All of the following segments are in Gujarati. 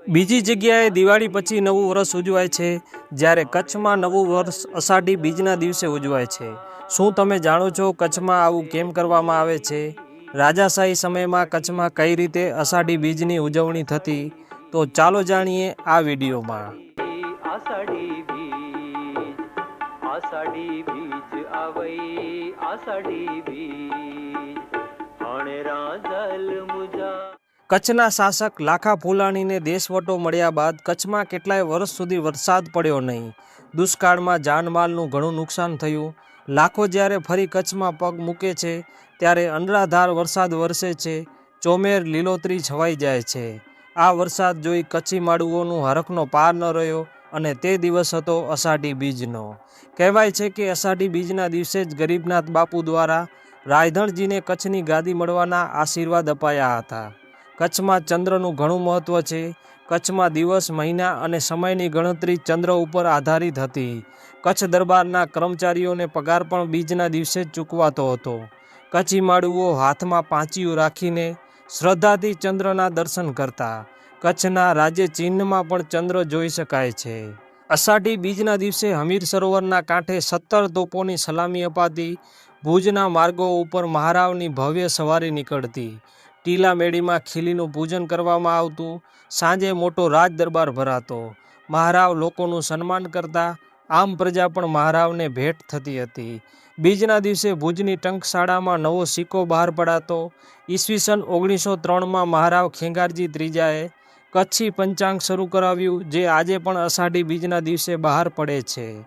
બીજી જગ્યાએ દિવાળી પછી નવું વર્ષ ઉજવાય છે, જ્યારે કચ્છમાં નવું વર્ષ અષાઢી બીજના દિવસે ઉજવાય છે। શું તમે જાણો છો કચ્છમાં આવું કેમ કરવામાં આવે છે? રાજાશાહી સમયમાં કચ્છમાં કઈ રીતે અષાઢી બીજની ઉજવણી થતી? તો ચાલો જાણીએ આ વિડીયોમાં। આષાઢી બીજ આવઈ આષાઢી બીજ અણરાજલ મુજા। કચ્છના શાસક લાખા ફુલાણીને દેશવટો મળ્યા બાદ કચ્છમાં કેટલાય વર્ષ સુધી વરસાદ પડ્યો નહીં। દુષ્કાળમાં જાનમાલનું ઘણું નુકસાન થયું। લાખો જ્યારે ફરી કચ્છમાં પગ મૂકે છે ત્યારે અનરાધાર વરસાદ વરસે છે, ચોમેર લીલોતરી છવાઈ જાય છે। આ વરસાદ જોઈ કચ્છી માડુઓનું હરખનો પાર ન રહ્યો અને તે દિવસ હતો અષાઢી બીજનો। કહેવાય છે કે અષાઢી બીજના દિવસે જ ગરીબનાથ બાપુ દ્વારા રાયધણજીને કચ્છની ગાદી મળવાના આશીર્વાદ અપાયા હતા। કચ્છમાં ચંદ્રનું ઘણું મહત્ત્વ છે। કચ્છમાં દિવસ, મહિના અને સમયની ગણતરી ચંદ્ર ઉપર આધારિત હતી। કચ્છ દરબારના કર્મચારીઓને પગાર પણ બીજના દિવસે જ ચૂકવાતો હતો। કચ્છી માડુઓ હાથમાં પાંચિયું રાખીને શ્રદ્ધાથી ચંદ્રના દર્શન કરતા। કચ્છના રાજ્ય ચિહ્નમાં પણ ચંદ્ર જોઈ શકાય છે। અષાઢી બીજના દિવસે હમીર સરોવરના કાંઠે 17 તોપોની સલામી અપાતી। ભુજના માર્ગો ઉપર મહારાવની ભવ્ય સવારી નીકળતી। ટીલા મેળીમાં ખીલીનું પૂજન કરવામાં આવતું। સાંજે મોટો રાજ દરબાર ભરાતો। મહારાવ લોકોનું સન્માન કરતા। આમ પ્રજા પણ મહારાવને ભેટ થતી હતી। બીજના દિવસે ભુજની ટંકશાળામાં નવો સિક્કો બહાર પડાતો। ઈસવીસન 1903માં મહારાવ ખેંગારજી ત્રીજાએ કચ્છી પંચાંગ શરૂ કરાવ્યું, જે આજે પણ અષાઢી બીજના દિવસે બહાર પડે છે।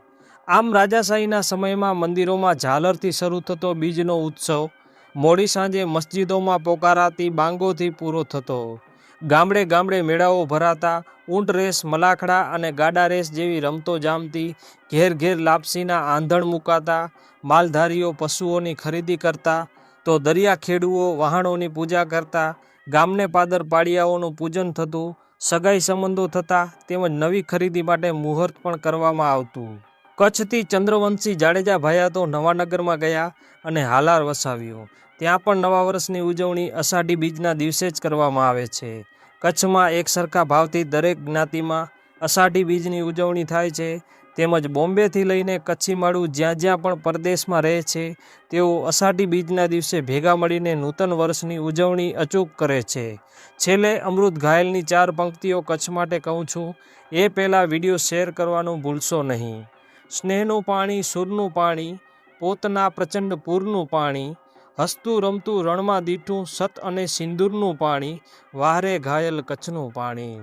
આમ રાજાશાહીના સમયમાં મંદિરોમાં ઝાલરથી શરૂ થતો બીજનો ઉત્સવ મોડી સાંજે મસ્જિદોમાં પોકારાતી બાંગોથી પૂરો થતો। ગામડે ગામડે મેળાઓ ભરાતા। ઊંટ રેસ, મલાખડા અને ગાડા રેસ જેવી રમતો જામતી। ઘેર ઘેર લાપસીના આંધણ મુકાતા। માલધારીઓ પશુઓની ખરીદી કરતા તો દરિયા ખેડૂઓ વહાણોની પૂજા કરતા। ગામને પાદર પાડિયાઓનું પૂજન થતું। સગાઈ સંબંધો થતા તેમજ નવી ખરીદી માટે મુહૂર્ત પણ કરવામાં આવતું। કચ્છથી ચંદ્રવંશી જાડેજા ભાયાતો નવાનગરમાં ગયા અને હાલાર વસાવ્યું। ત્યાં પણ નવા વર્ષની ઉજવણી અષાઢી બીજના દિવસે જ કરવામાં આવે છે। કચ્છમાં એક સરખા ભાવથી દરેક જ્ઞાતિમાં અષાઢી બીજની ઉજવણી થાય છે। તેમજ બોમ્બેથી લઈને કચ્છી માળું જ્યાં જ્યાં પણ પરદેશમાં રહે છે તેઓ અષાઢી બીજના દિવસે ભેગા મળીને નૂતન વર્ષની ઉજવણી અચૂક કરે છે। છેલ્લે અમૃત ઘાયલની 4 પંક્તિઓ કચ્છ માટે કહું છું, એ પહેલાં વિડીયો શેર કરવાનું ભૂલશો નહીં। સ્નેહનું પાણી, સૂરનું પાણી, પોતના પ્રચંડ પૂરનું પાણી, હસતું રમતું રણમાં દીઠું સત અને સિંદૂરનું પાણી, વાહરે ઘાયલ કચ્છનું પાણી।